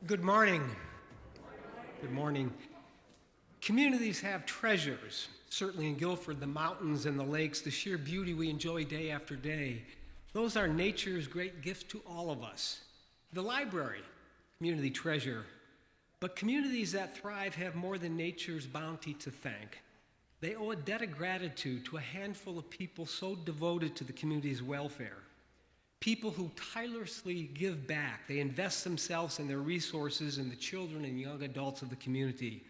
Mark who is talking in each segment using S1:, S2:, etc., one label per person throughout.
S1: Good morning. Good morning. Communities have treasures. Certainly in Guilford, the mountains and the lakes, the sheer beauty we enjoy day after day. Those are nature's great gift to all of us. The library, community treasure. But communities that thrive have more than nature's bounty to thank. They owe a debt of gratitude to a handful of people so devoted to the community's welfare. People who tirelessly give back. They invest themselves and their resources in the children and young adults of the community.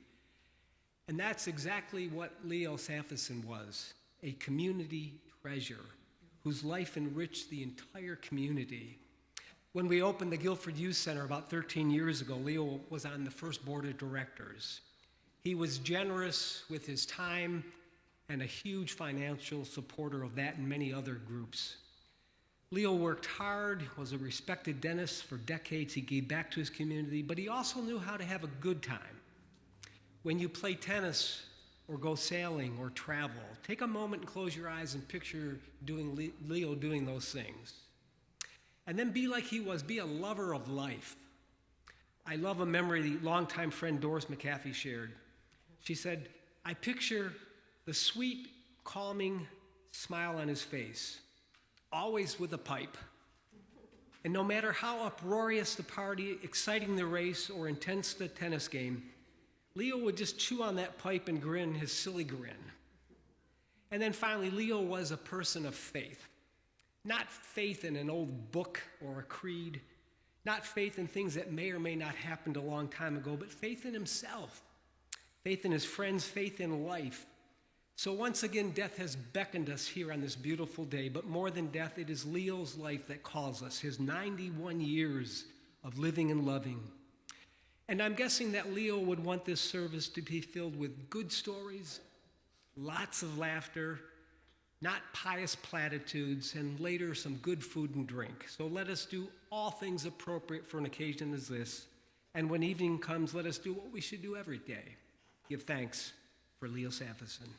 S1: And that's exactly what Leo Sanfacon was, a community treasure whose life enriched the entire community. When we opened the Guilford Youth Center about 13 years ago, Leo was on the first board of directors. He was generous with his time and a huge financial supporter of that and many other groups. Leo worked hard, was a respected dentist for decades. He gave back to his community, but he also knew how to have a good time. When you play tennis or go sailing or travel, take a moment and close your eyes and picture Leo doing those things. And then be like he was, be a lover of life. I love a memory the longtime friend Doris McAfee shared. She said, I picture the sweet, calming smile on his face, always with a pipe. And no matter how uproarious the party, exciting the race, or intense the tennis game, Leo would just chew on that pipe and grin his silly grin. And then finally, Leo was a person of faith. Not faith in an old book or a creed, not faith in things that may or may not happened a long time ago, but faith in himself, faith in his friends, faith in life. So once again, death has beckoned us here on this beautiful day, but more than death, it is Leo's life that calls us, his 91 years of living and loving. And I'm guessing that Leo would want this service to be filled with good stories, lots of laughter, not pious platitudes, and later some good food and drink. So let us do all things appropriate for an occasion as this. And when evening comes, let us do what we should do every day. Give thanks for Leo Sanfacon.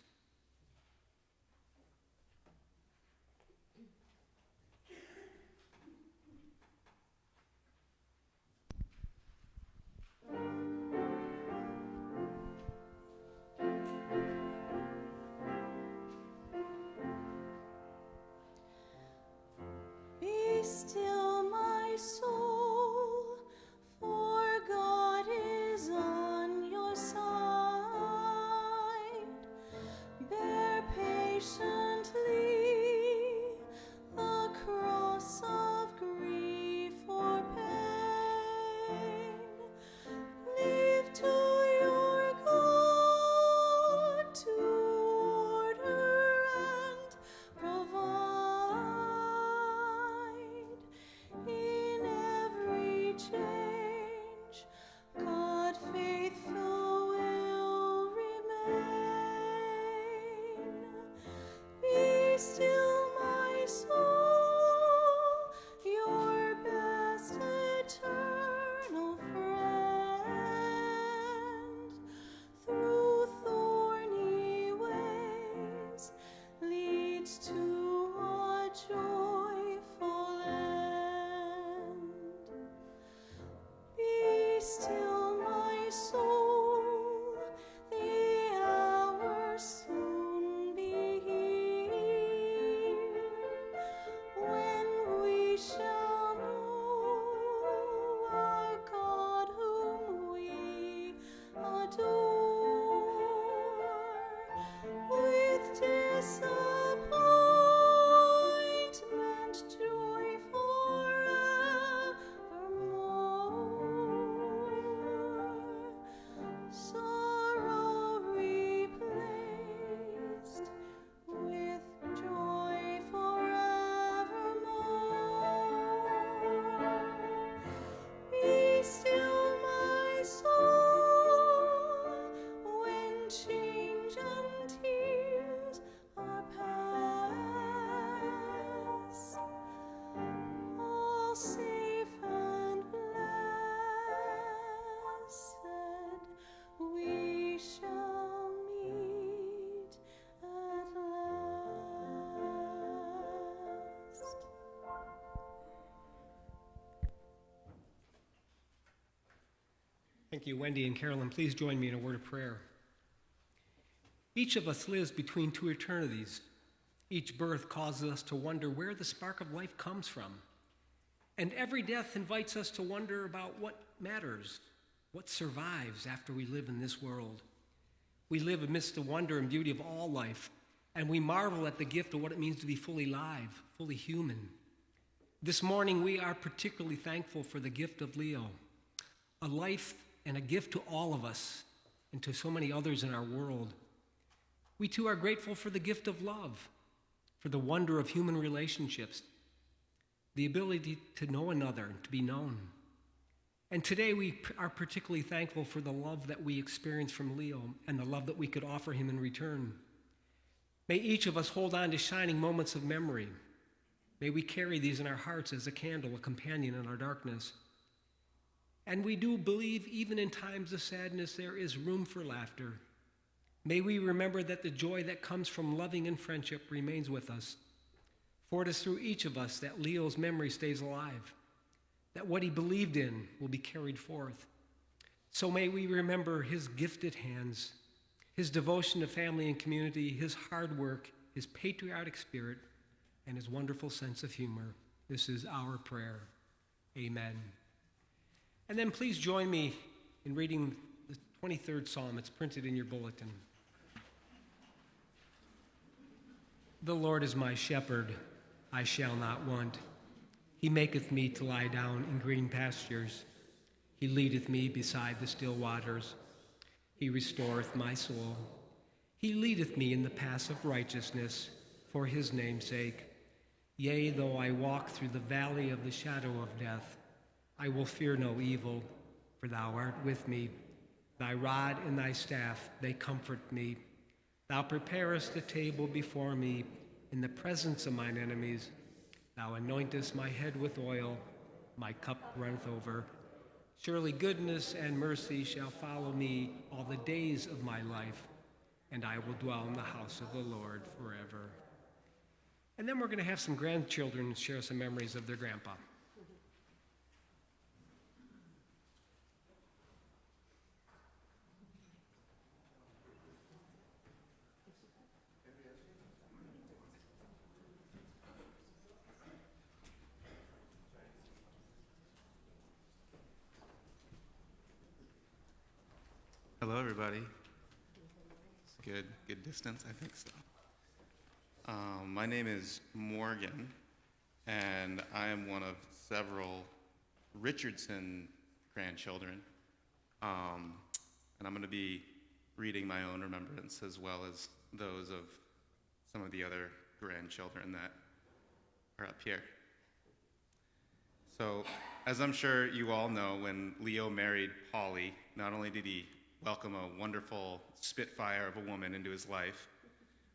S2: Be still, my soul, for God is on your side. Bear patiently the cross of grief or pain. Leave to your God to order and provide. In every change, God faithful will remain. Be still, my soul, your best eternal friend. Through thorny ways leads to a joyful end. Be still, my soul, the hour soon be here.
S1: Thank you, Wendy and Carolyn. Please join me in a word of prayer. Each of us lives between two eternities. Each birth causes us to wonder where the spark of life comes from. And every death invites us to wonder about what matters, what survives after we live in this world. We live amidst the wonder and beauty of all life, and we marvel at the gift of what it means to be fully live, fully human. This morning, we are particularly thankful for the gift of Leo, a life and a gift to all of us and to so many others in our world. We too are grateful for the gift of love, for the wonder of human relationships, the ability to know another and to be known. And today we are particularly thankful for the love that we experience from Leo and the love that we could offer him in return. May each of us hold on to shining moments of memory. May we carry these in our hearts as a candle, a companion in our darkness. And we do believe even in times of sadness there is room for laughter. May we remember that the joy that comes from loving and friendship remains with us. For it is through each of us that Leo's memory stays alive, that what he believed in will be carried forth. So may we remember his gifted hands, his devotion to family and community, his hard work, his patriotic spirit, and his wonderful sense of humor. This is our prayer. Amen. And then please join me in reading the 23rd Psalm. It's printed in your bulletin. The Lord is my shepherd, I shall not want. He maketh me to lie down in green pastures. He leadeth me beside the still waters. He restoreth my soul. He leadeth me in the paths of righteousness for his name's sake. Yea, though I walk through the valley of the shadow of death, I will fear no evil, for thou art with me. Thy rod and thy staff, they comfort me. Thou preparest a table before me in the presence of mine enemies. Thou anointest my head with oil, my cup runneth over. Surely goodness and mercy shall follow me all the days of my life, and I will dwell in the house of the Lord forever. And then we're going to have some grandchildren share some memories of their grandpa.
S3: Hello, everybody. It's good distance, I think so. My name is Morgan, and I am one of several Richardson grandchildren. And I'm going to be reading my own remembrance as well as those of some of the other grandchildren that are up here. So, as I'm sure you all know, when Leo married Polly, not only did he welcome a wonderful spitfire of a woman into his life,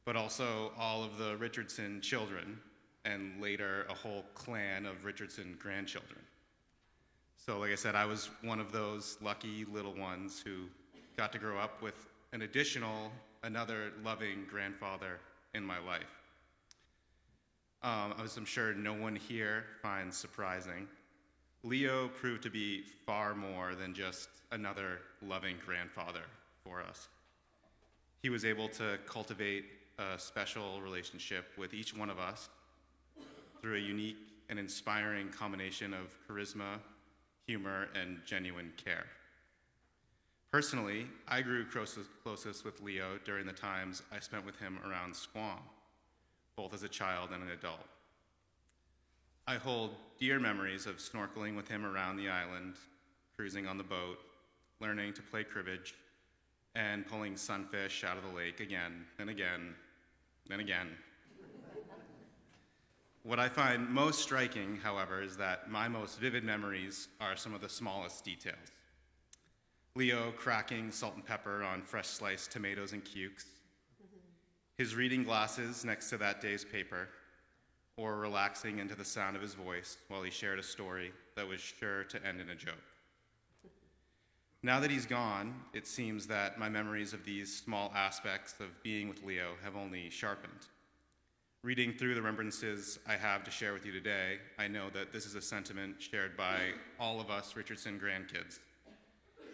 S3: but also all of the Richardson children, and later a whole clan of Richardson grandchildren. So like I said, I was one of those lucky little ones who got to grow up with another loving grandfather in my life. As I'm sure no one here finds surprising, Leo proved to be far more than just another loving grandfather for us. He was able to cultivate a special relationship with each one of us through a unique and inspiring combination of charisma, humor, and genuine care. Personally, I grew closest with Leo during the times I spent with him around Squam, both as a child and an adult. I hold dear memories of snorkeling with him around the island, cruising on the boat, learning to play cribbage, and pulling sunfish out of the lake again and again and again. What I find most striking, however, is that my most vivid memories are some of the smallest details. Leo cracking salt and pepper on fresh sliced tomatoes and cukes, his reading glasses next to that day's paper, or relaxing into the sound of his voice while he shared a story that was sure to end in a joke. Now that he's gone, it seems that my memories of these small aspects of being with Leo have only sharpened. Reading through the remembrances I have to share with you today, I know that this is a sentiment shared by all of us Richardson grandkids.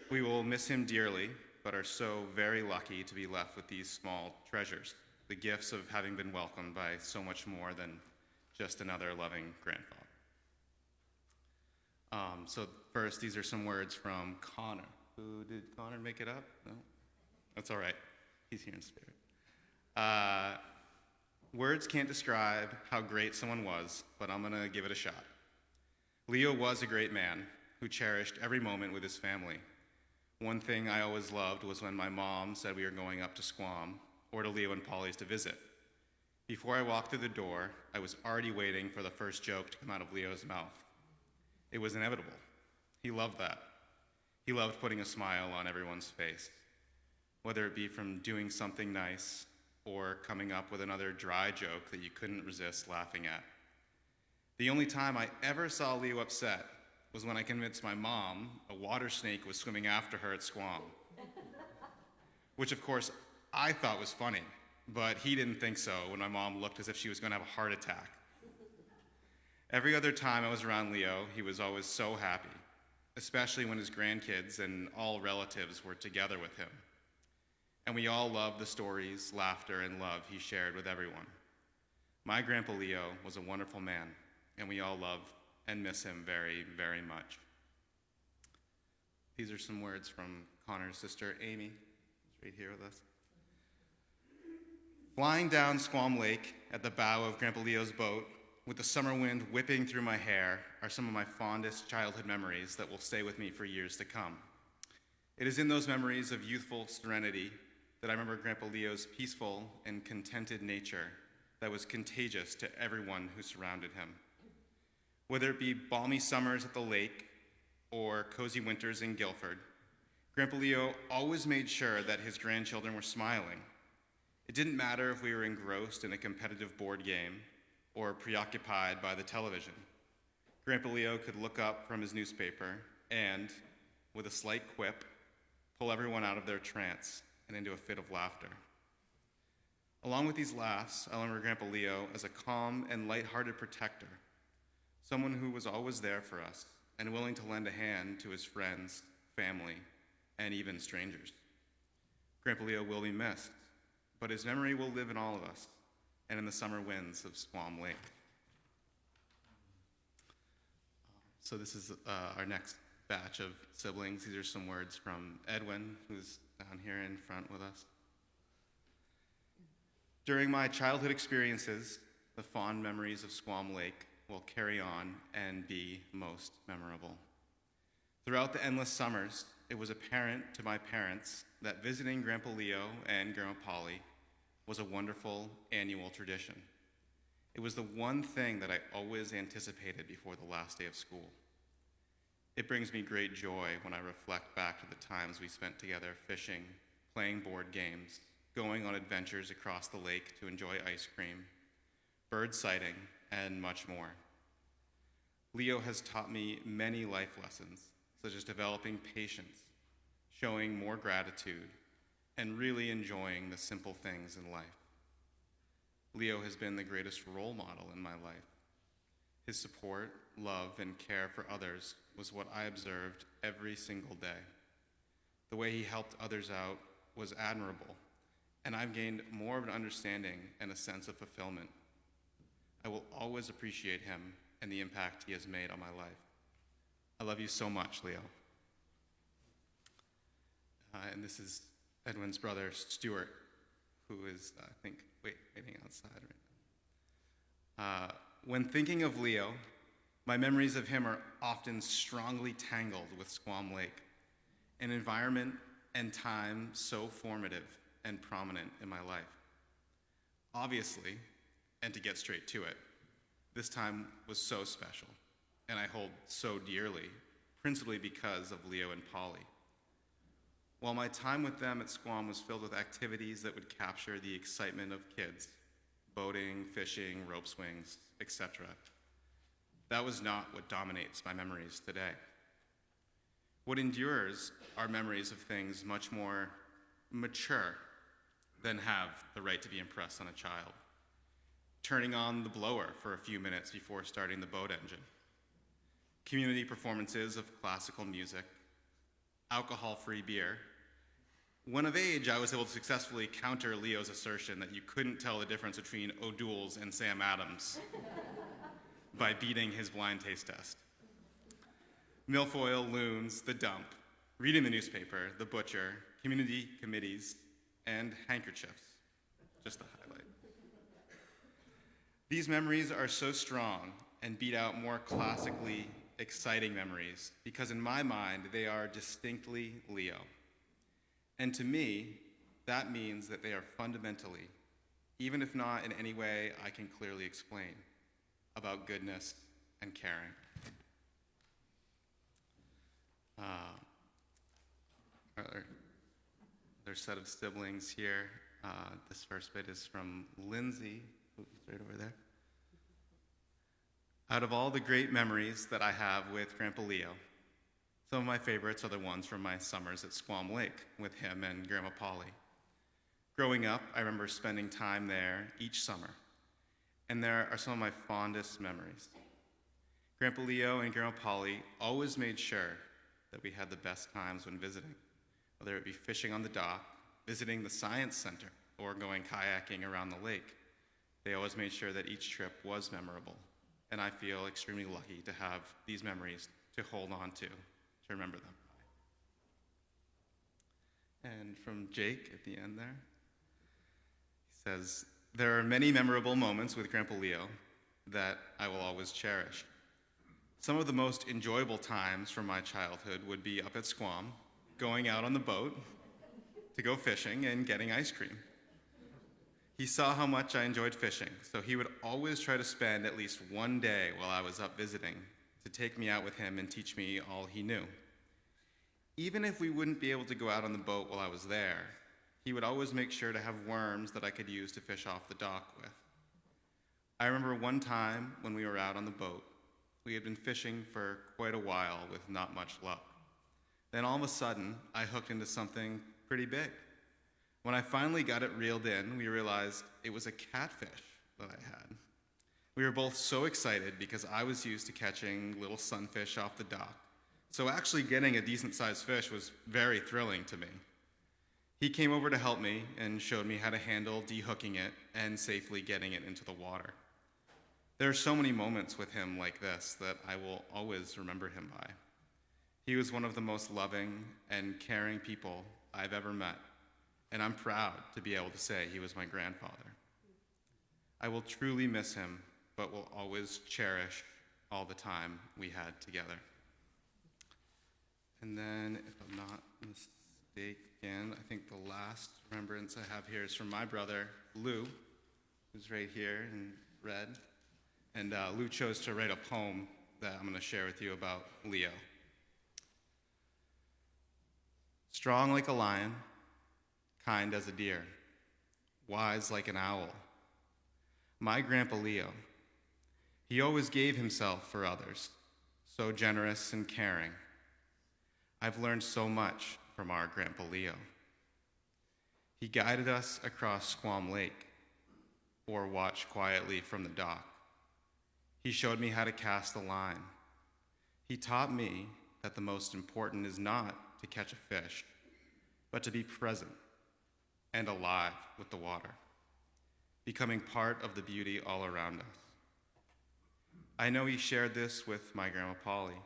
S3: We will miss him dearly, but are so very lucky to be left with these small treasures, the gifts of having been welcomed by so much more than just another loving grandfather. So first, these are some words from Connor. Did Connor make it up? No? That's all right. He's here in spirit. Words can't describe how great someone was, but I'm going to give it a shot. Leo was a great man who cherished every moment with his family. One thing I always loved was when my mom said we were going up to Squam or to Leo and Polly's to visit. Before I walked through the door, I was already waiting for the first joke to come out of Leo's mouth. It was inevitable. He loved that. He loved putting a smile on everyone's face, whether it be from doing something nice or coming up with another dry joke that you couldn't resist laughing at. The only time I ever saw Leo upset was when I convinced my mom a water snake was swimming after her at Squam, which of course I thought was funny, but he didn't think so when my mom looked as if she was going to have a heart attack. Every other time I was around Leo, he was always so happy, especially when his grandkids and all relatives were together with him. And we all loved the stories, laughter, and love he shared with everyone. My Grandpa Leo was a wonderful man, and we all love and miss him very, very much. These are some words from Connor's sister, Amy, who's right here with us. Flying down Squam Lake at the bow of Grandpa Leo's boat, with the summer wind whipping through my hair, are some of my fondest childhood memories that will stay with me for years to come. It is in those memories of youthful serenity that I remember Grandpa Leo's peaceful and contented nature that was contagious to everyone who surrounded him. Whether it be balmy summers at the lake or cozy winters in Guilford, Grandpa Leo always made sure that his grandchildren were smiling. It didn't matter if we were engrossed in a competitive board game or preoccupied by the television. Grandpa Leo could look up from his newspaper and, with a slight quip, pull everyone out of their trance and into a fit of laughter. Along with these laughs, I remember Grandpa Leo as a calm and lighthearted protector, someone who was always there for us and willing to lend a hand to his friends, family, and even strangers. Grandpa Leo will be missed, but his memory will live in all of us and in the summer winds of Squam Lake. So this is our next batch of siblings. These are some words from Edwin, who's down here in front with us. During my childhood experiences, the fond memories of Squam Lake will carry on and be most memorable. Throughout the endless summers, it was apparent to my parents that visiting Grandpa Leo and Grandma Polly was a wonderful annual tradition. It was the one thing that I always anticipated before the last day of school. It brings me great joy when I reflect back to the times we spent together fishing, playing board games, going on adventures across the lake to enjoy ice cream, bird sighting, and much more. Leo has taught me many life lessons, such as developing patience, showing more gratitude, and really enjoying the simple things in life. Leo has been the greatest role model in my life. His support, love, and care for others was what I observed every single day. The way he helped others out was admirable, and I've gained more of an understanding and a sense of fulfillment. I will always appreciate him and the impact he has made on my life. I love you so much, Leo. And this is Edwin's brother, Stuart, who is, I think, waiting outside right now. When thinking of Leo, my memories of him are often strongly tangled with Squam Lake, an environment and time so formative and prominent in my life. Obviously, and to get straight to it, this time was so special, and I hold so dearly, principally because of Leo and Polly. While my time with them at Squam was filled with activities that would capture the excitement of kids, boating, fishing, rope swings, etc., that was not what dominates my memories today. What endures are memories of things much more mature than have the right to be impressed on a child. Turning on the blower for a few minutes before starting the boat engine. Community performances of classical music. alcohol-free beer. When of age, I was able to successfully counter Leo's assertion that you couldn't tell the difference between O'Doul's and Sam Adams by beating his blind taste test. Milfoil, loons, the dump, reading the newspaper, the butcher, community committees, and handkerchiefs, just the highlight. These memories are so strong and beat out more classically exciting memories because in my mind, they are distinctly Leo. And to me, that means that they are fundamentally, even if not in any way I can clearly explain, about goodness and caring. Their set of siblings here. This first bit is from Lindsay, who's right over there. Out of all the great memories that I have with Grandpa Leo, some of my favorites are the ones from my summers at Squam Lake with him and Grandma Polly. Growing up, I remember spending time there each summer, and there are some of my fondest memories. Grandpa Leo and Grandma Polly always made sure that we had the best times when visiting, whether it be fishing on the dock, visiting the science center, or going kayaking around the lake. They always made sure that each trip was memorable, and I feel extremely lucky to have these memories to hold on to remember them by. And from Jake at the end there, he says, there are many memorable moments with Grandpa Leo that I will always cherish. Some of the most enjoyable times from my childhood would be up at Squam, going out on the boat to go fishing and getting ice cream. He saw how much I enjoyed fishing, so he would always try to spend at least one day while I was up visiting to take me out with him and teach me all he knew. Even if we wouldn't be able to go out on the boat while I was there, he would always make sure to have worms that I could use to fish off the dock with. I remember one time when we were out on the boat, we had been fishing for quite a while with not much luck. Then all of a sudden, I hooked into something pretty big. When I finally got it reeled in, we realized it was a catfish that I had. We were both so excited because I was used to catching little sunfish off the dock. So actually getting a decent-sized fish was very thrilling to me. He came over to help me and showed me how to handle dehooking it and safely getting it into the water. There are so many moments with him like this that I will always remember him by. He was one of the most loving and caring people I've ever met, and I'm proud to be able to say he was my grandfather. I will truly miss him, but will always cherish all the time we had together. And then, if I'm not mistaken, I think the last remembrance I have here is from my brother, Lou, who's right here in red. And Lou chose to write a poem that I'm going to share with you about Leo. Strong like a lion, kind as a deer, wise like an owl. My Grandpa Leo, he always gave himself for others, so generous and caring. I've learned so much from our Grandpa Leo. He guided us across Squam Lake, or watched quietly from the dock. He showed me how to cast a line. He taught me that the most important is not to catch a fish, but to be present and alive with the water, becoming part of the beauty all around us. I know he shared this with my Grandma Polly,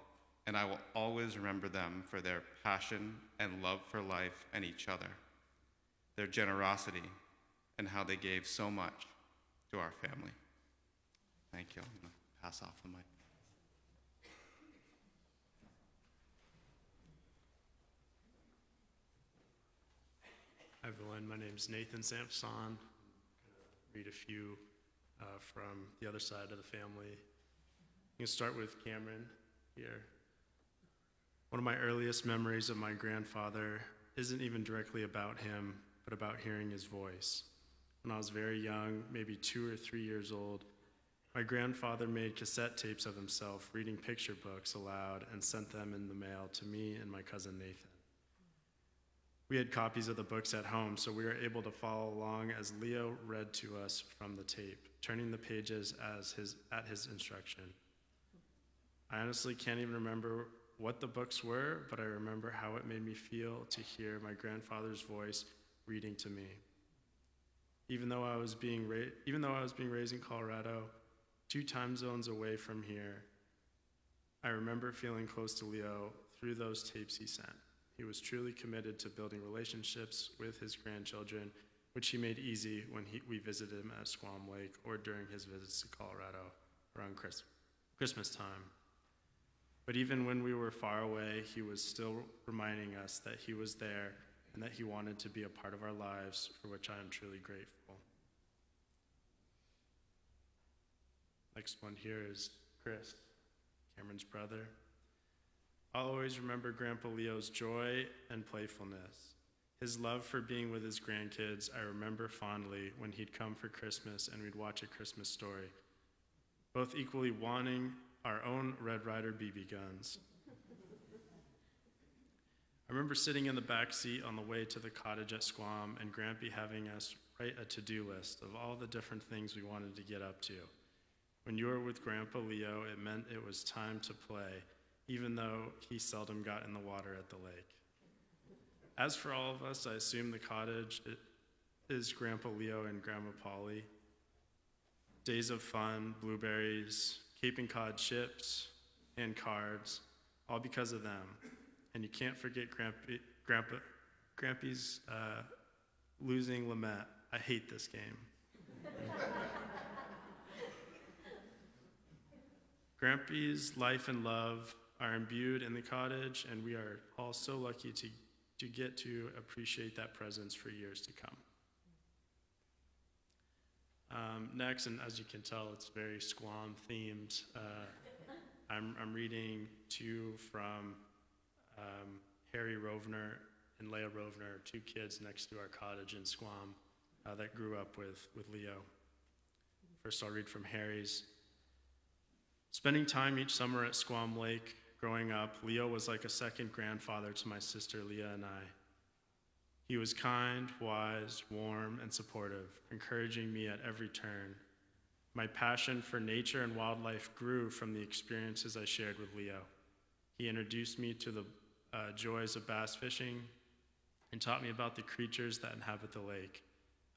S3: and I will always remember them for their passion and love for life and each other, their generosity, and how they gave so much to our family. Thank you. I'm going to pass off the mic.
S4: Hi everyone, my name is Nathan Sanfacon. I'm going to read a few from the other side of the family. I'm going to start with Cameron here. One of my earliest memories of my grandfather isn't even directly about him, but about hearing his voice. When I was very young, maybe 2 or 3 years old, my grandfather made cassette tapes of himself reading picture books aloud and sent them in the mail to me and my cousin Nathan. We had copies of the books at home, so we were able to follow along as Leo read to us from the tape, turning the pages at his instruction. I honestly can't even remember what the books were, but I remember how it made me feel to hear my grandfather's voice reading to me. Even though I was being raised in Colorado, 2 time zones away from here, I remember feeling close to Leo through those tapes he sent. He was truly committed to building relationships with his grandchildren, which he made easy when we visited him at Squam Lake or during his visits to Colorado around Christmas time. But even when we were far away, he was still reminding us that he was there and that he wanted to be a part of our lives, for which I am truly grateful. Next one here is Chris, Cameron's brother. I'll always remember Grandpa Leo's joy and playfulness. His love for being with his grandkids, I remember fondly when he'd come for Christmas and we'd watch A Christmas Story, both equally wanting our own Red Ryder BB guns. I remember sitting in the back seat on the way to the cottage at Squam and Grampy having us write a to-do list of all the different things we wanted to get up to. When you were with Grandpa Leo, it meant it was time to play, even though he seldom got in the water at the lake. As for all of us, I assume the cottage is Grandpa Leo and Grandma Polly. Days of fun, blueberries, Cape and Cod chips, and cards, all because of them. And you can't forget Grampy's losing Lamette. I hate this game. Grampy's life and love are imbued in the cottage, and we are all so lucky to get to appreciate that presence for years to come. Next, and as you can tell, it's very Squam themed. I'm reading 2 from Harry Rovner and Leah Rovner, 2 kids next to our cottage in Squam that grew up with Leo. First, I'll read from Harry's. Spending time each summer at Squam Lake growing up, Leo was like a second grandfather to my sister Leah and I. He was kind, wise, warm, and supportive, encouraging me at every turn. My passion for nature and wildlife grew from the experiences I shared with Leo. He introduced me to the joys of bass fishing and taught me about the creatures that inhabit the lake.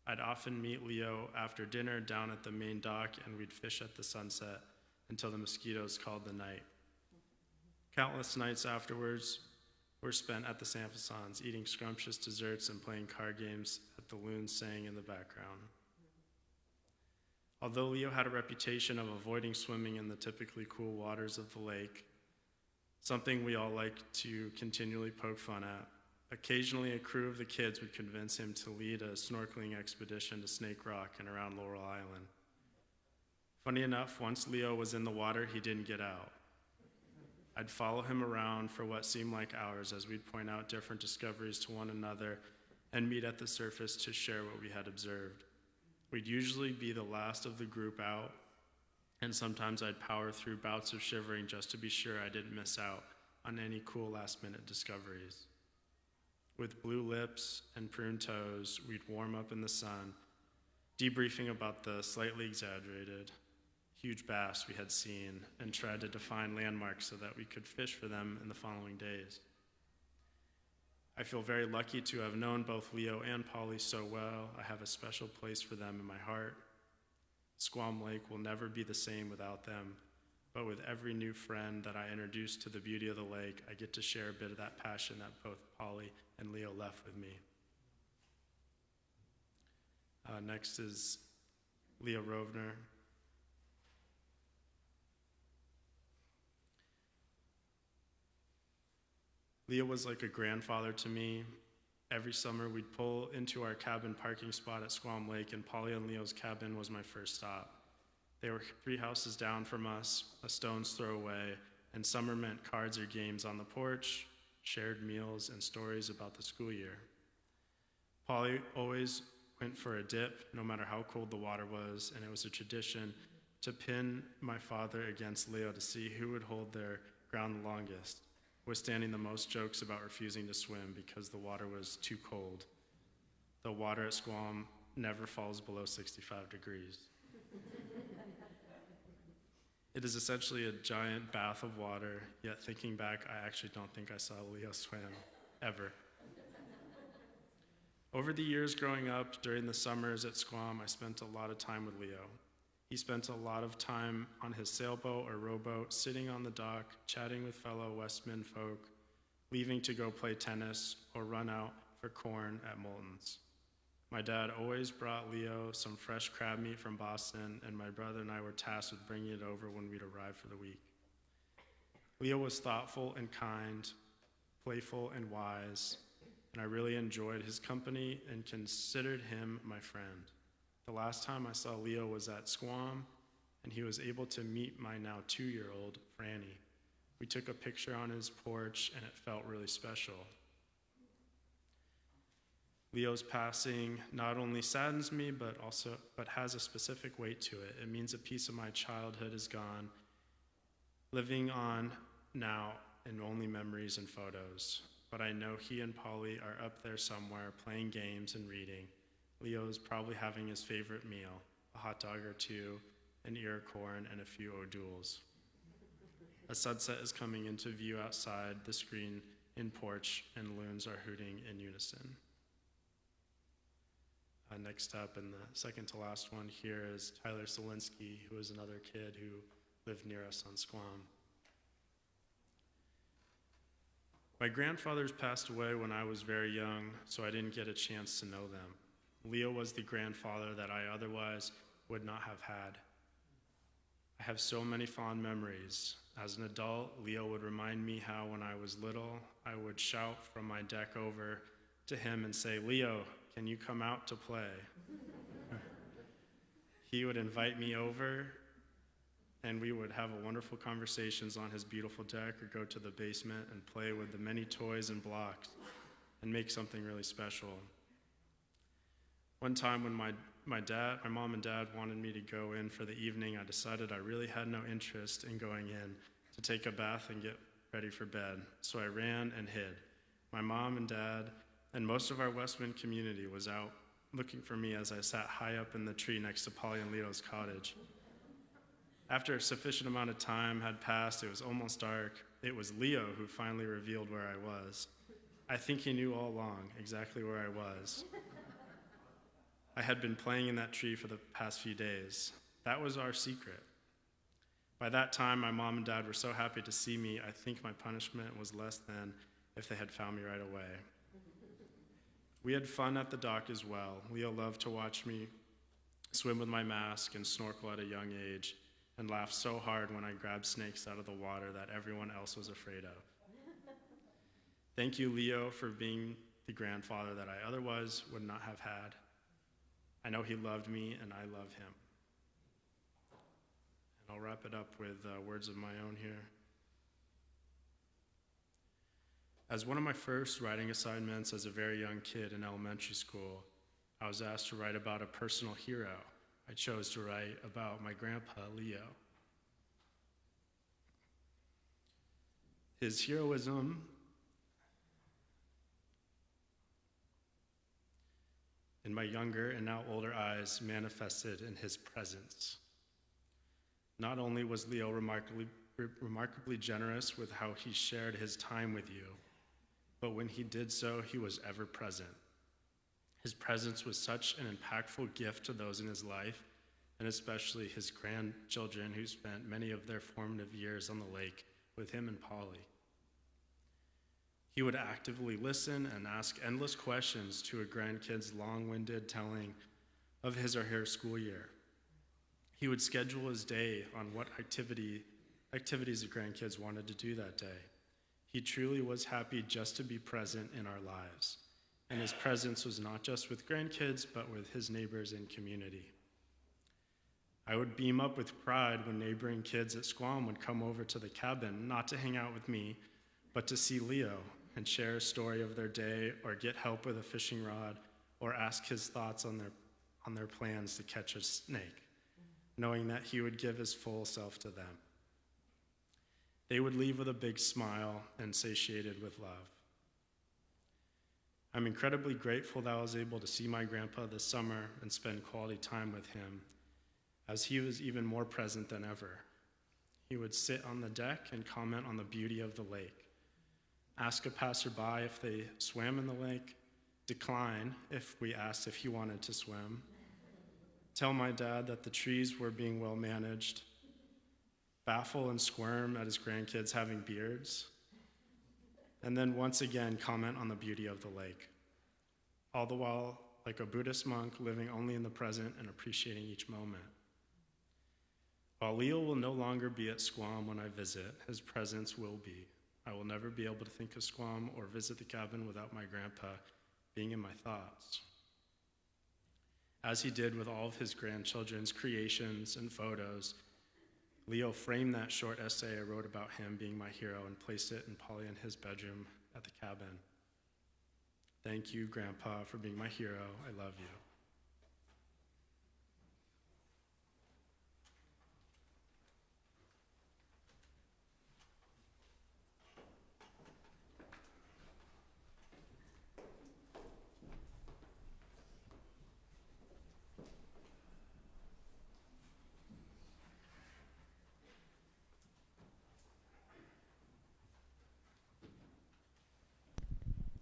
S4: I'd often meet Leo after dinner down at the main dock, and we'd fish at the sunset until the mosquitoes called the night. Countless nights afterwards were spent at the Sanfacons, eating scrumptious desserts and playing card games at the loons sang in the background. Although Leo had a reputation of avoiding swimming in the typically cool waters of the lake, something we all like to continually poke fun at, occasionally a crew of the kids would convince him to lead a snorkeling expedition to Snake Rock and around Laurel Island. Funny enough, once Leo was in the water, he didn't get out. I'd follow him around for what seemed like hours as we'd point out different discoveries to one another and meet at the surface to share what we had observed. We'd usually be the last of the group out, and sometimes I'd power through bouts of shivering just to be sure I didn't miss out on any cool last-minute discoveries. With blue lips and pruned toes, we'd warm up in the sun, debriefing about the slightly exaggerated huge bass we had seen and tried to define landmarks so that we could fish for them in the following days. I feel very lucky to have known both Leo and Polly so well. I have a special place for them in my heart. Squam Lake will never be the same without them, but with every new friend that I introduce to the beauty of the lake, I get to share a bit of that passion that both Polly and Leo left with me. Next is Leo Rovner. Leo was like a grandfather to me. Every summer we'd pull into our cabin parking spot at Squam Lake, and Polly and Leo's cabin was my first stop. They were 3 houses down from us, a stone's throw away, and summer meant cards or games on the porch, shared meals, and stories about the school year. Polly always went for a dip, no matter how cold the water was, and it was a tradition to pin my father against Leo to see who would hold their ground the longest, withstanding the most jokes about refusing to swim because the water was too cold. The water at Squam never falls below 65 degrees. It is essentially a giant bath of water, yet thinking back, I actually don't think I saw Leo swim, ever. Over the years growing up, during the summers at Squam, I spent a lot of time with Leo. He spent a lot of time on his sailboat or rowboat, sitting on the dock, chatting with fellow Westman folk, leaving to go play tennis or run out for corn at Moulton's. My dad always brought Leo some fresh crab meat from Boston, and my brother and I were tasked with bringing it over when we'd arrive for the week. Leo was thoughtful and kind, playful and wise, and I really enjoyed his company and considered him my friend. The last time I saw Leo was at Squam, and he was able to meet my now 2-year-old, Franny. We took a picture on his porch, and it felt really special. Leo's passing not only saddens me, but has a specific weight to it. It means a piece of my childhood is gone, living on now in only memories and photos. But I know he and Polly are up there somewhere playing games and reading. Leo's probably having his favorite meal, a hot dog or two, an ear of corn, and a few O'Douls. A sunset is coming into view outside the screen in porch, and loons are hooting in unison. Next up, and the second to last one here, is Tyler Solinsky, who is another kid who lived near us on Squam. My grandfathers passed away when I was very young, so I didn't get a chance to know them. Leo was the grandfather that I otherwise would not have had. I have so many fond memories. As an adult, Leo would remind me how when I was little, I would shout from my deck over to him and say, "Leo, can you come out to play?" He would invite me over, and we would have wonderful conversations on his beautiful deck or go to the basement and play with the many toys and blocks and make something really special. One time when my mom and dad wanted me to go in for the evening, I decided I really had no interest in going in to take a bath and get ready for bed, so I ran and hid. My mom and dad and most of our Westman community was out looking for me as I sat high up in the tree next to Polly and Leo's cottage. After a sufficient amount of time had passed, it was almost dark. It was Leo who finally revealed where I was. I think he knew all along exactly where I was. I had been playing in that tree for the past few days. That was our secret. By that time, my mom and dad were so happy to see me, I think my punishment was less than if they had found me right away. We had fun at the dock as well. Leo loved to watch me swim with my mask and snorkel at a young age, and laughed so hard when I grabbed snakes out of the water that everyone else was afraid of. Thank you, Leo, for being the grandfather that I otherwise would not have had. I know he loved me, and I love him. And I'll wrap it up with words of my own here. As one of my first writing assignments as a very young kid in elementary school, I was asked to write about a personal hero. I chose to write about my grandpa, Leo. His heroism in my younger and now older eyes manifested in his presence. Not only was Leo remarkably generous with how he shared his time with you, but when he did so, he was ever present. His presence was such an impactful gift to those in his life, and especially his grandchildren who spent many of their formative years on the lake with him and Polly. He would actively listen and ask endless questions to a grandkid's long-winded telling of his or her school year. He would schedule his day on what activities the grandkids wanted to do that day. He truly was happy just to be present in our lives, and his presence was not just with grandkids, but with his neighbors and community. I would beam up with pride when neighboring kids at Squam would come over to the cabin, not to hang out with me, but to see Leo and share a story of their day or get help with a fishing rod or ask his thoughts on their plans to catch a snake, knowing that he would give his full self to them. They would leave with a big smile and satiated with love. I'm incredibly grateful that I was able to see my grandpa this summer and spend quality time with him, as he was even more present than ever. He would sit on the deck and comment on the beauty of the lake, ask a passerby if they swam in the lake, decline if we asked if he wanted to swim, tell my dad that the trees were being well managed, baffle and squirm at his grandkids having beards, and then once again comment on the beauty of the lake, all the while like a Buddhist monk living only in the present and appreciating each moment. While Leo will no longer be at Squam when I visit, his presence will be. I will never be able to think of Squam or visit the cabin without my grandpa being in my thoughts. As he did with all of his grandchildren's creations and photos, Leo framed that short essay I wrote about him being my hero and placed it in Polly and his bedroom at the cabin. Thank you, Grandpa, for being my hero. I love you.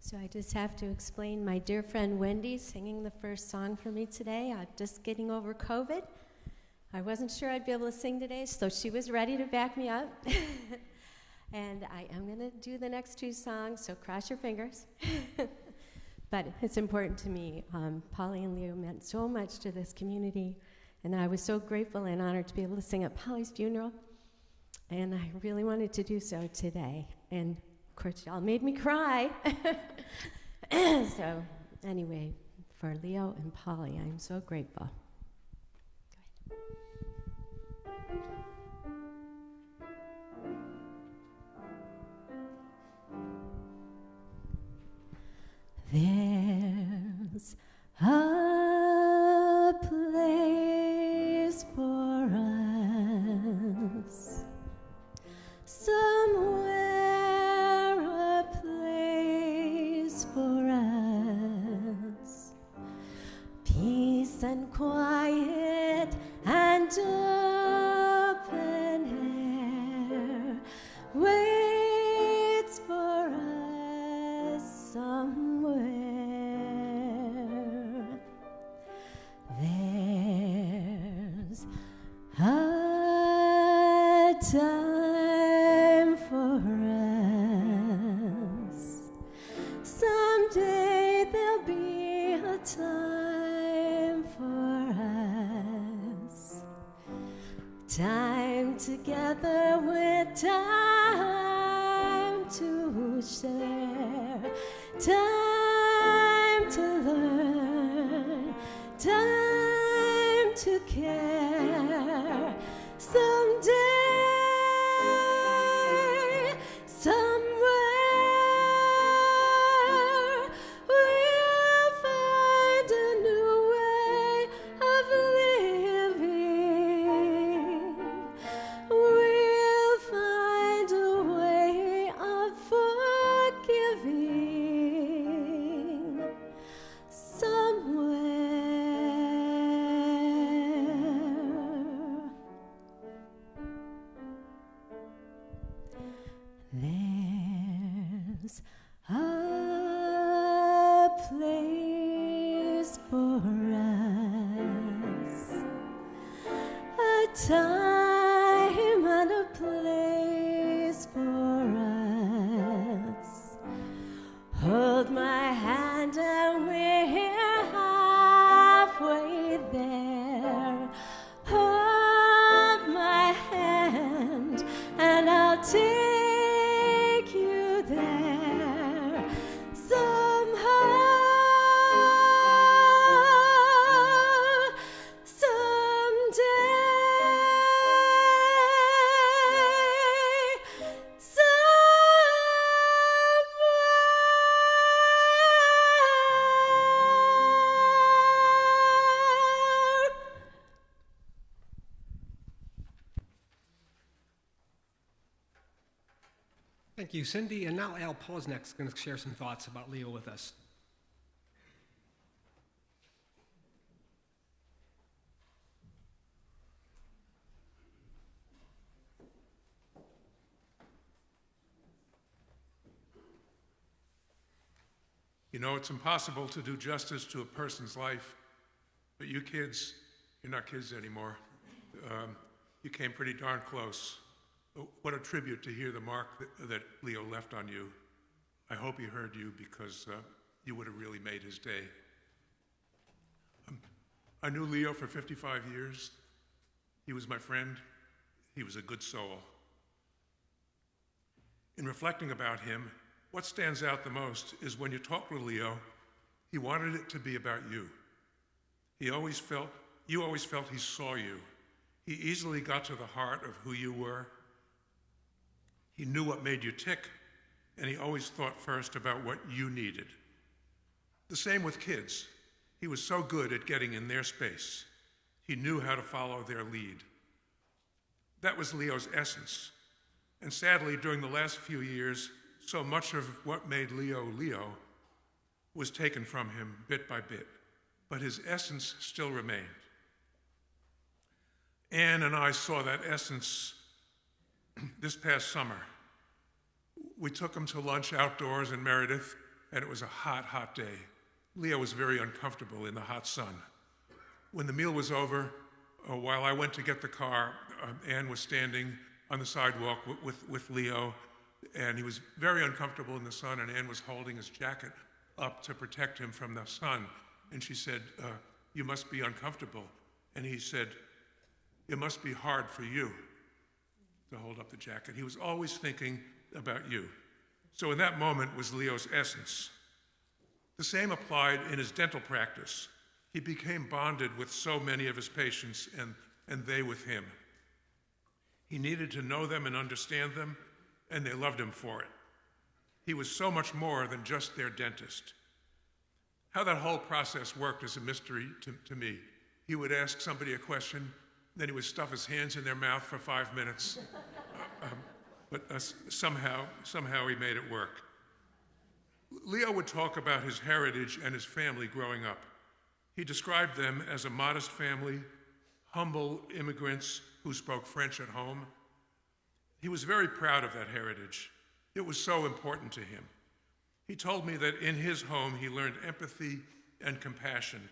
S5: So I just have to explain my dear friend Wendy singing the first song for me today. I'm just getting over COVID. I wasn't sure I'd be able to sing today, so she was ready to back me up. And I am going to do the next two songs, so cross your fingers. But it's important to me. Polly and Leo meant so much to this community, and I was so grateful and honored to be able to sing at Polly's funeral. And I really wanted to do so today. And of course, y'all made me cry. So anyway, for Leo and Polly, I'm so grateful. There's a place for us somewhere, a place for us, peace and quiet and open air waits for us somewhere. There's a time for us. Someday there'll be a time for us. Time together with time to share. Time to learn. Time to care. Someday, somewhere, we'll find a new way of living. We'll find a way of forgiving. Somewhere. There's a place for us, a time and a place for us. Hold my hand and we're halfway there. Hold my hand and I'll take you there somehow, someday, somewhere.
S1: Thank you, Cindy. And now Al Posnick is going to share some thoughts about Leo with us.
S6: know it's impossible to do justice to a person's life, but you kids, you're not kids anymore. You came pretty darn close. What a tribute to hear the mark that Leo left on you. I hope he heard you because you would have really made his day. I knew Leo for 55 years. He was my friend. He was a good soul. In reflecting about him, what stands out the most is when you talk with Leo, he wanted it to be about you. You always felt he saw you. He easily got to the heart of who you were. He knew what made you tick, and he always thought first about what you needed. The same with kids. He was so good at getting in their space. He knew how to follow their lead. That was Leo's essence. And sadly, during the last few years, so much of what made Leo Leo was taken from him bit by bit, but his essence still remained. Anne and I saw that essence this past summer. We took him to lunch outdoors in Meredith, and it was a hot, hot day. Leo was very uncomfortable in the hot sun. When the meal was over, while I went to get the car, Anne was standing on the sidewalk with Leo, and he was very uncomfortable in the sun, and Anne was holding his jacket up to protect him from the sun. And she said, "You must be uncomfortable." And he said, "It must be hard for you to hold up the jacket." He was always thinking about you. So in that moment was Leo's essence. The same applied in his dental practice. He became bonded with so many of his patients and they with him. He needed to know them and understand them, and they loved him for it. He was so much more than just their dentist. How that whole process worked is a mystery to me. He would ask somebody a question, then he would stuff his hands in their mouth for 5 minutes. But somehow he made it work. Leo would talk about his heritage and his family growing up. He described them as a modest family, humble immigrants who spoke French at home. He was very proud of that heritage. It was so important to him. He told me that in his home he learned empathy and compassion,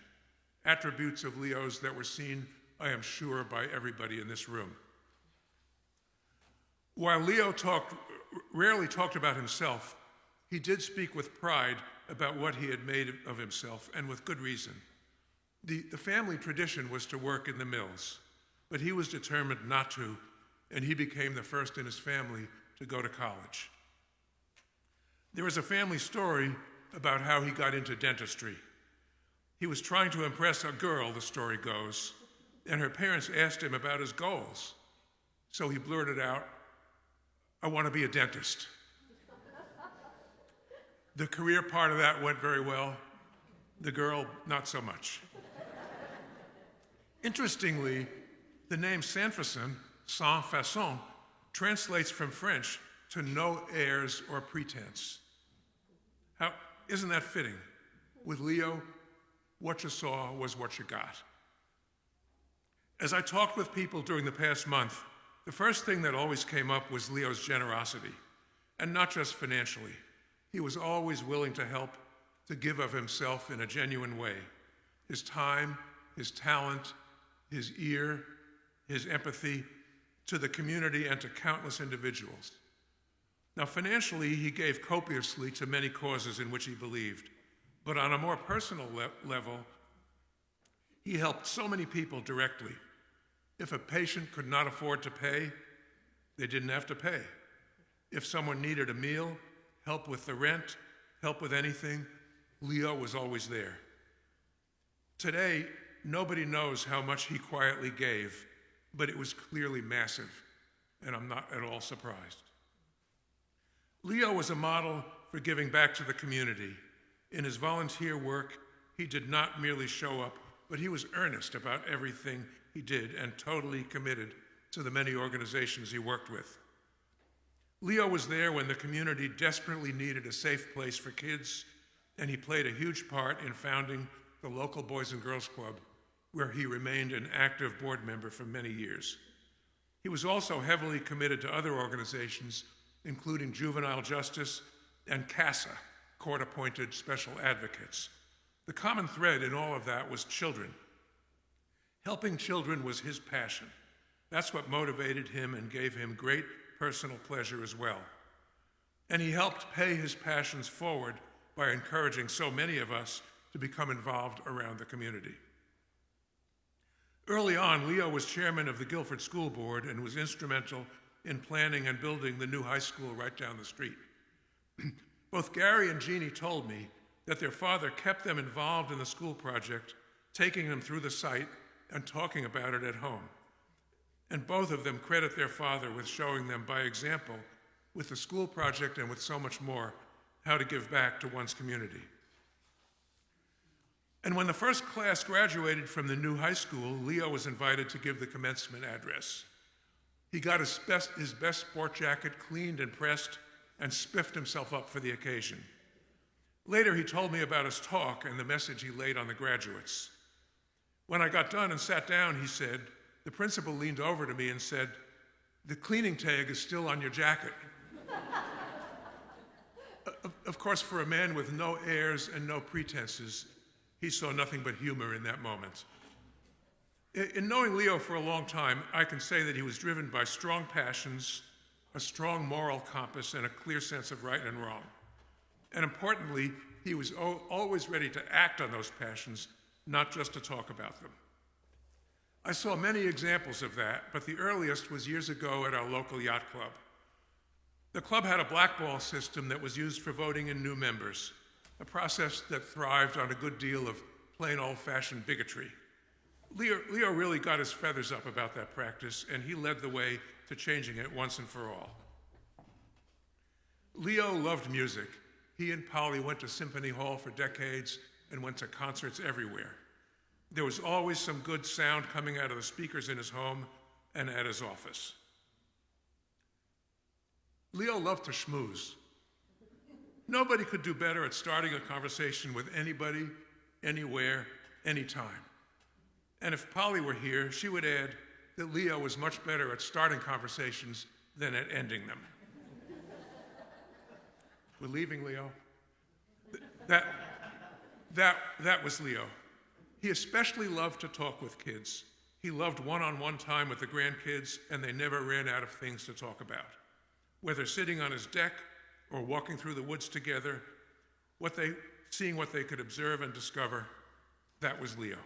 S6: attributes of Leo's that were seen, I am sure, by everybody in this room. While Leo rarely talked about himself, he did speak with pride about what he had made of himself, and with good reason. The family tradition was to work in the mills, but he was determined not to, and he became the first in his family to go to college. There is a family story about how he got into dentistry. He was trying to impress a girl, the story goes, and her parents asked him about his goals. So he blurted out, "I want to be a dentist." The career part of that went very well. The girl, not so much. Interestingly, the name Sanfacon, Sanfacon, translates from French to no airs or pretense. Isn't that fitting? With Leo, what you saw was what you got. As I talked with people during the past month, the first thing that always came up was Leo's generosity, and not just financially. He was always willing to help, to give of himself in a genuine way. His time, his talent, his ear, his empathy to the community and to countless individuals. Now, financially, he gave copiously to many causes in which he believed, but on a more personal level, he helped so many people directly. If a patient could not afford to pay, they didn't have to pay. If someone needed a meal, help with the rent, help with anything, Leo was always there. Today, nobody knows how much he quietly gave, but it was clearly massive, and I'm not at all surprised. Leo was a model for giving back to the community. In his volunteer work, he did not merely show up, but he was earnest about everything he did and totally committed to the many organizations he worked with. Leo was there when the community desperately needed a safe place for kids, and he played a huge part in founding the local Boys and Girls Club, where he remained an active board member for many years. He was also heavily committed to other organizations, including juvenile justice and CASA, court-appointed special advocates. The common thread in all of that was children. Helping children was his passion. That's what motivated him and gave him great personal pleasure as well. And he helped pay his passions forward by encouraging so many of us to become involved around the community. Early on, Leo was chairman of the Guilford School Board and was instrumental in planning and building the new high school right down the street. Both Gary and Jeannie told me that their father kept them involved in the school project, taking them through the site and talking about it at home. And both of them credit their father with showing them by example, with the school project and with so much more, how to give back to one's community. And when the first class graduated from the new high school, Leo was invited to give the commencement address. He got his best sport jacket cleaned and pressed and spiffed himself up for the occasion. Later, he told me about his talk and the message he laid on the graduates. When I got done and sat down, he said, the principal leaned over to me and said, "The cleaning tag is still on your jacket." Of course, for a man with no airs and no pretenses, he saw nothing but humor in that moment. In knowing Leo for a long time, I can say that he was driven by strong passions, a strong moral compass, and a clear sense of right and wrong. And importantly, he was always ready to act on those passions, not just to talk about them. I saw many examples of that, but the earliest was years ago at our local yacht club. The club had a blackball system that was used for voting in new members, a process that thrived on a good deal of plain old-fashioned bigotry. Leo really got his feathers up about that practice, and he led the way to changing it once and for all. Leo loved music. He and Polly went to Symphony Hall for decades and went to concerts everywhere. There was always some good sound coming out of the speakers in his home and at his office. Leo loved to schmooze. Nobody could do better at starting a conversation with anybody, anywhere, anytime. And if Polly were here, she would add that Leo was much better at starting conversations than at ending them. We're leaving, Leo. That was Leo. He especially loved to talk with kids. He loved one-on-one time with the grandkids, and they never ran out of things to talk about. Whether sitting on his deck or walking through the woods together, seeing what they could observe and discover, that was Leo.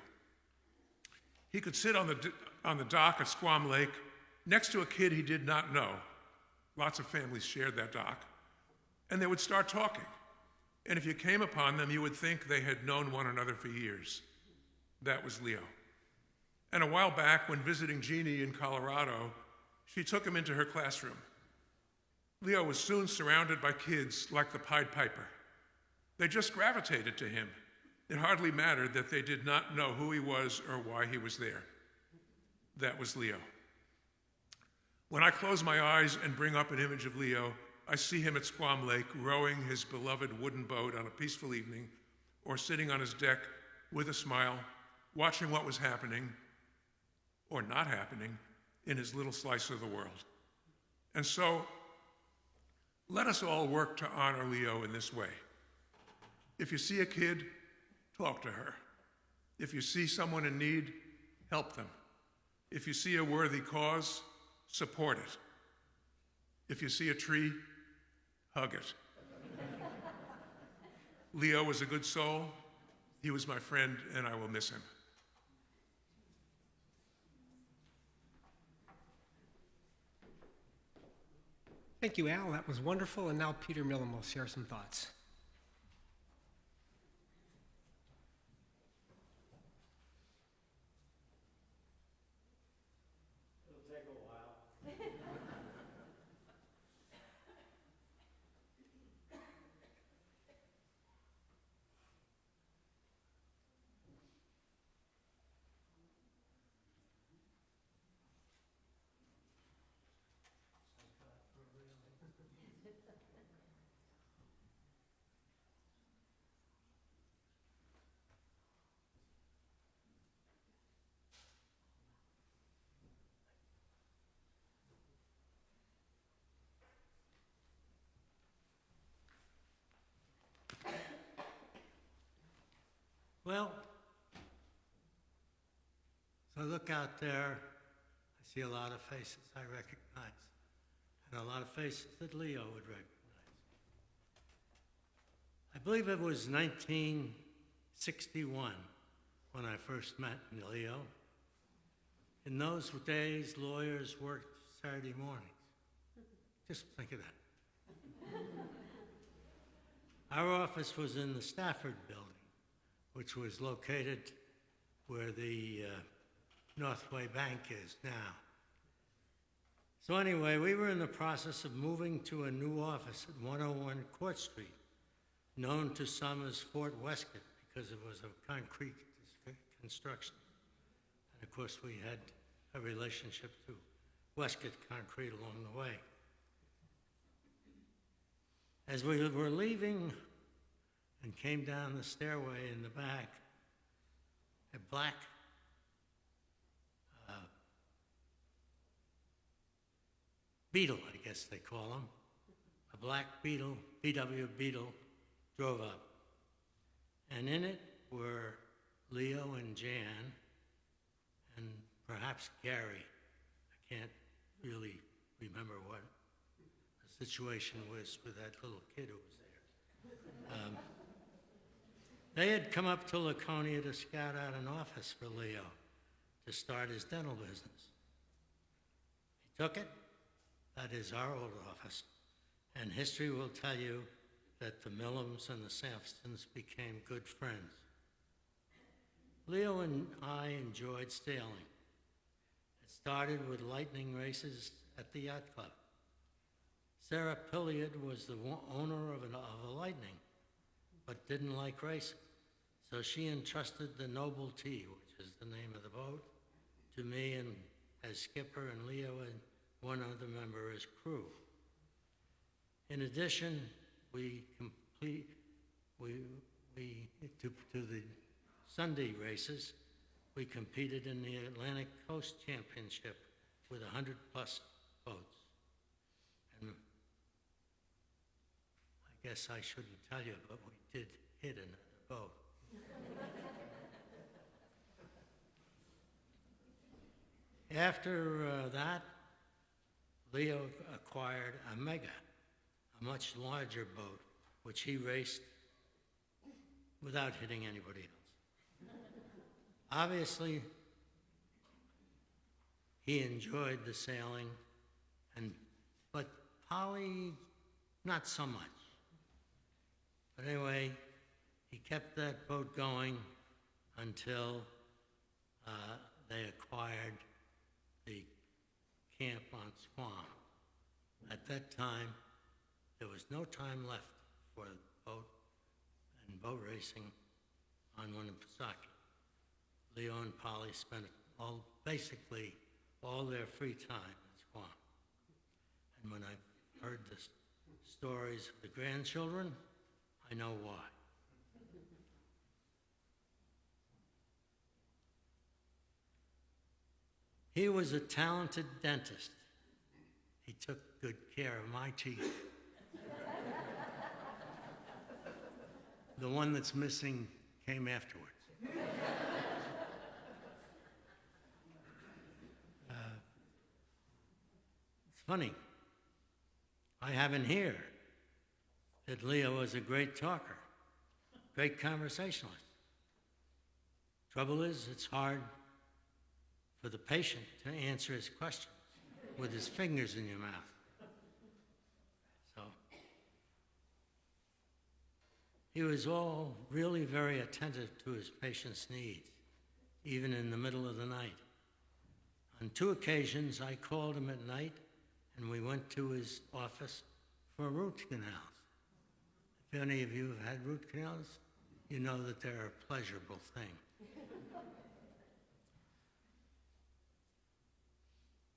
S6: He could sit on the dock at Squam Lake next to a kid he did not know. Lots of families shared that dock. And they would start talking. And if you came upon them, you would think they had known one another for years. That was Leo. And a while back, when visiting Jeannie in Colorado, she took him into her classroom. Leo was soon surrounded by kids like the Pied Piper. They just gravitated to him. It hardly mattered that they did not know who he was or why he was there. That was Leo. When I close my eyes and bring up an image of Leo, I see him at Squam Lake rowing his beloved wooden boat on a peaceful evening, or sitting on his deck with a smile, watching what was happening, or not happening, in his little slice of the world. And so, let us all work to honor Leo in this way. If you see a kid, talk to her. If you see someone in need, help them. If you see a worthy cause, support it. If you see a tree, hug it. Leo was a good soul. He was my friend, and I will miss him.
S1: Thank you, Al. That was wonderful. And now Peter Millen will share some thoughts.
S7: Well, as I look out there, I see a lot of faces I recognize, and a lot of faces that Leo would recognize. I believe it was 1961 when I first met Leo. In those days, lawyers worked Saturday mornings. Just think of that. Our office was in the Stafford Building, which was located where the Northway Bank is now. So anyway, we were in the process of moving to a new office at 101 Court Street, known to some as Fort Westcott because it was a concrete construction. And of course, we had a relationship to Westcott Concrete along the way. As we were leaving and came down the stairway in the back, a black Beetle, I guess they call them, a black Beetle, VW Beetle, drove up. And in it were Leo and Jan, and perhaps Gary. I can't really remember what the situation was with that little kid who was there. They had come up to Laconia to scout out an office for Leo to start his dental business. He took it. That is our old office. And history will tell you that the Millums and the Sanfacons became good friends. Leo and I enjoyed sailing. It started with lightning races at the yacht club. Sarah Pilliard was the owner of a lightning, but didn't like racing. So she entrusted the Noble T, which is the name of the boat, to me and as skipper, and Leo and one other member as crew. In addition, to the Sunday races, we competed in the Atlantic Coast Championship with 100+ boats. And I guess I shouldn't tell you, but we did hit another boat. After that, Leo acquired a Mega, a much larger boat, which he raced without hitting anybody else. Obviously, he enjoyed the sailing, but Polly, not so much. But anyway, he kept that boat going until they acquired the camp on Squam. At that time, there was no time left for boat and boat racing on Winnipesaukee. Leo and Polly spent basically all their free time at Squam. And when I heard the stories of the grandchildren, I know why. He was a talented dentist. He took good care of my teeth. The one that's missing came afterwards. It's funny. I have in here that Leo was a great talker, great conversationalist. Trouble is, it's hard for the patient to answer his questions with his fingers in your mouth. So he was all really very attentive to his patient's needs, even in the middle of the night. On 2 occasions, I called him at night, and we went to his office for root canals. If any of you have had root canals, you know that they're a pleasurable thing.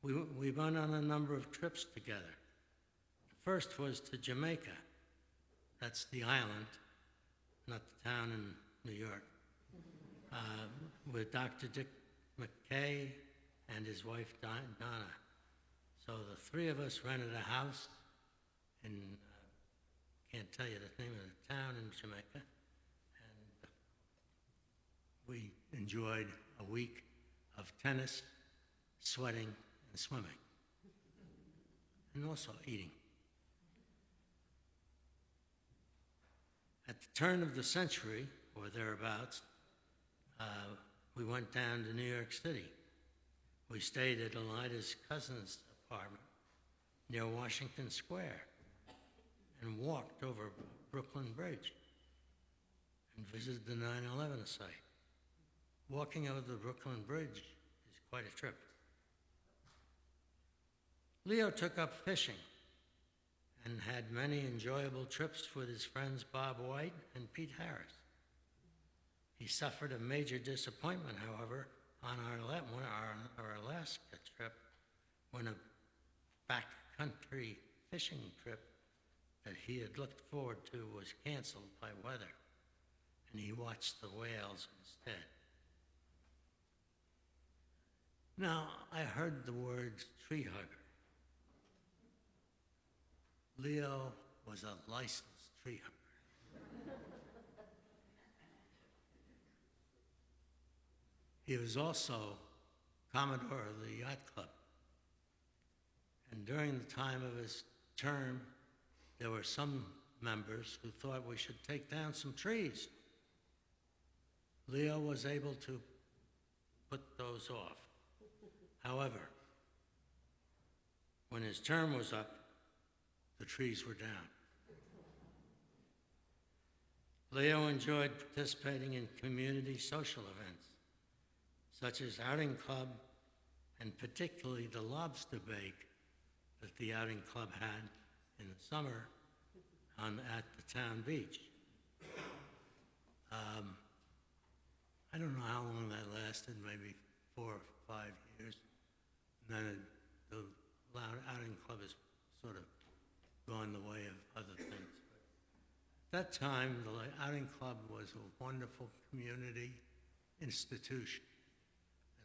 S7: We went on a number of trips together. The first was to Jamaica. That's the island, not the town in New York, with Dr. Dick McKay and his wife, Donna. So the 3 of us rented a house in, can't tell you the name of the town in Jamaica, and we enjoyed a week of tennis, sweating, and swimming, and also eating. At the turn of the century, or thereabouts, we went down to New York City. We stayed at Elida's cousin's apartment near Washington Square and walked over Brooklyn Bridge and visited the 9/11 site. Walking over the Brooklyn Bridge is quite a trip. Leo took up fishing and had many enjoyable trips with his friends Bob White and Pete Harris. He suffered a major disappointment, however, on our Alaska trip when a backcountry fishing trip that he had looked forward to was canceled by weather, and he watched the whales instead. Now, I heard the words tree hugger. Leo was a licensed tree hugger. He was also Commodore of the Yacht Club. And during the time of his term, there were some members who thought we should take down some trees. Leo was able to put those off. However, when his term was up, the trees were down. Leo enjoyed participating in community social events, such as Outing Club, and particularly the lobster bake that the Outing Club had in the summer at the town beach. I don't know how long that lasted, maybe 4 or 5 years. And then the Outing Club has sort of gone the way of other things. But at that time, the Outing Club was a wonderful community institution,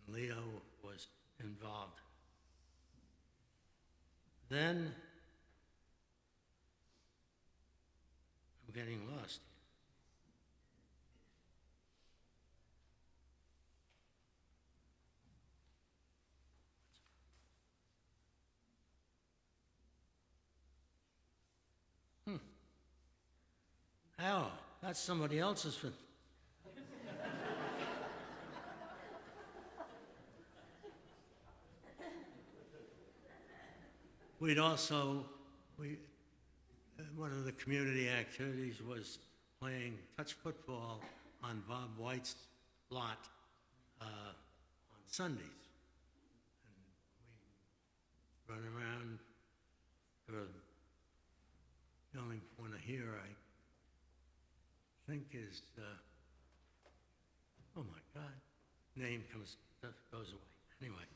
S7: and Leo was involved. Then, I'm getting lost here. Oh, that's somebody else's. One of the community activities was playing touch football on Bob White's lot on Sundays. And we run around. The only one here I think is, oh my God, name goes away. Anyway,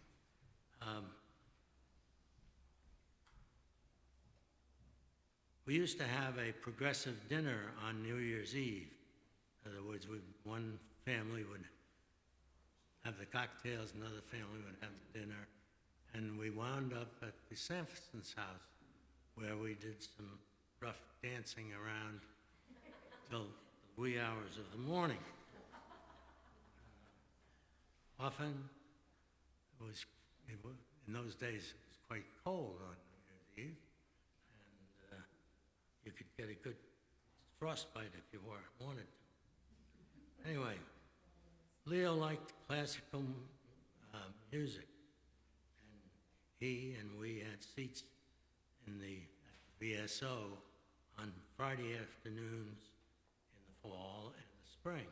S7: we used to have a progressive dinner on New Year's Eve. In other words, one family would have the cocktails, another family would have the dinner, and we wound up at the Sanfacon's house, where we did some rough dancing around till the wee hours of the morning. Often, in those days, it was quite cold on New Year's Eve, and you could get a good frostbite if you wanted to. Anyway, Leo liked classical music, and he and we had seats in the VSO on Friday afternoons in the fall and the spring.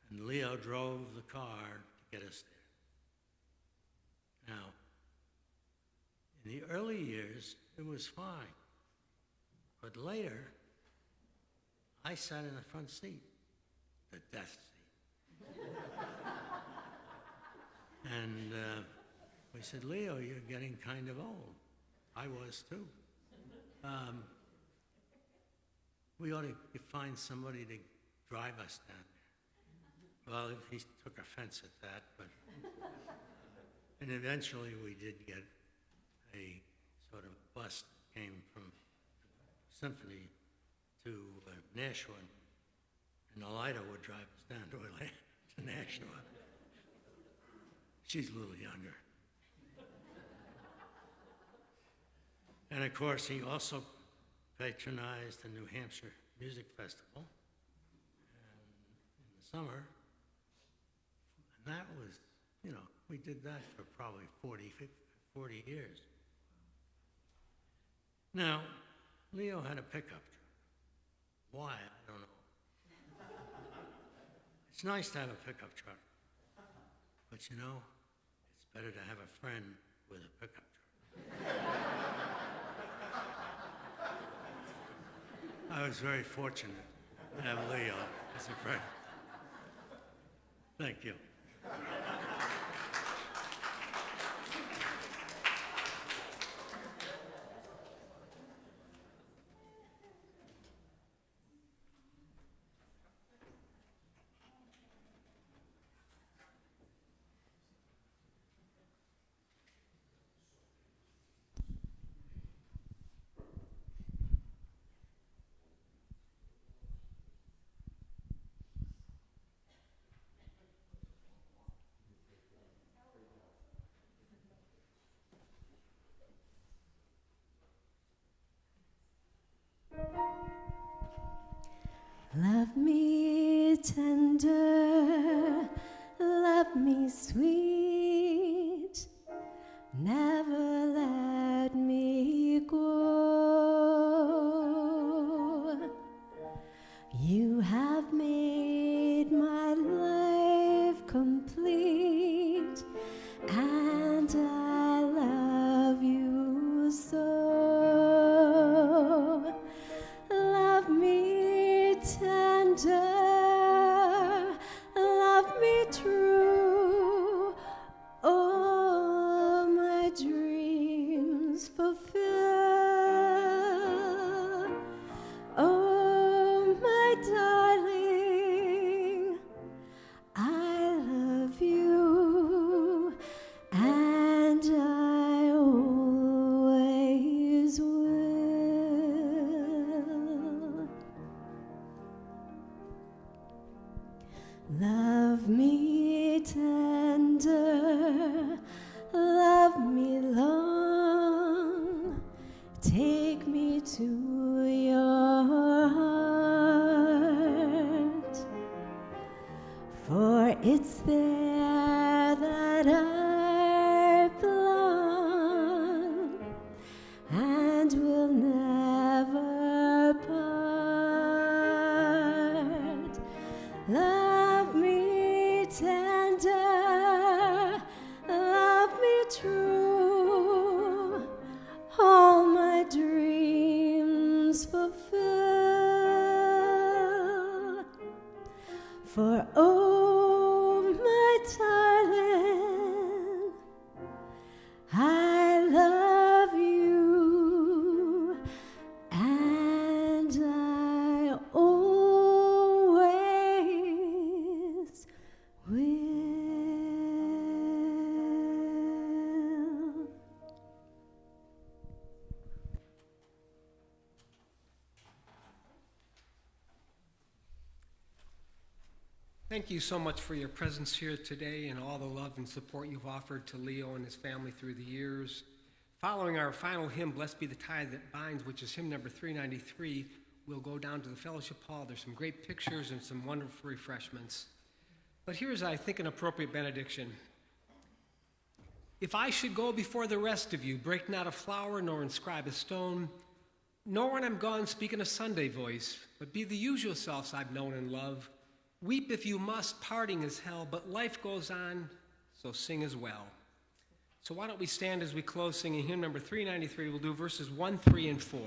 S7: And Leo drove the car to get us there. Now, in the early years, it was fine. But later, I sat in the front seat, the death seat. And we said, Leo, you're getting kind of old. I was too. We ought to find somebody to drive us down there. Well, he took offense at that, but and eventually we did get a sort of bus that came from Symphony to Nashua, and Elida would drive us down to Orlando. International. She's a little younger. And of course, he also patronized the New Hampshire Music Festival in the summer. And that was, we did that for probably 40 years. Now, Leo had a pickup truck. Why? I don't know. It's nice to have a pickup truck. But it's better to have a friend with a pickup truck. I was very fortunate to have Leo as a friend. Thank you.
S2: Love me tender, love me sweet, never let me go. You have made my life complete, and I love you so. Love me tender, love me true, all my dreams fulfill. Oh, my darling, I love you, and I always will. Love me tender, love me long, take me to your heart, for it's there that I belong and will never part. Love me tender, love me true, all my dreams fulfill. For oh, my darling, I love you, and I always will.
S1: Thank you so much for your presence here today and all the love and support you've offered to Leo and his family through the years. Following our final hymn, Blessed Be the Tie That Binds, which is hymn number 393, we'll go down to the fellowship hall. There's some great pictures and some wonderful refreshments. But here's, I think, an appropriate benediction. If I should go before the rest of you, break not a flower nor inscribe a stone, nor when I'm gone speak in a Sunday voice, but be the usual selves I've known and love. Weep if you must, parting is hell, but life goes on, so sing as well. So why don't we stand as we close singing hymn number 393. We'll do verses 1, 3, and 4.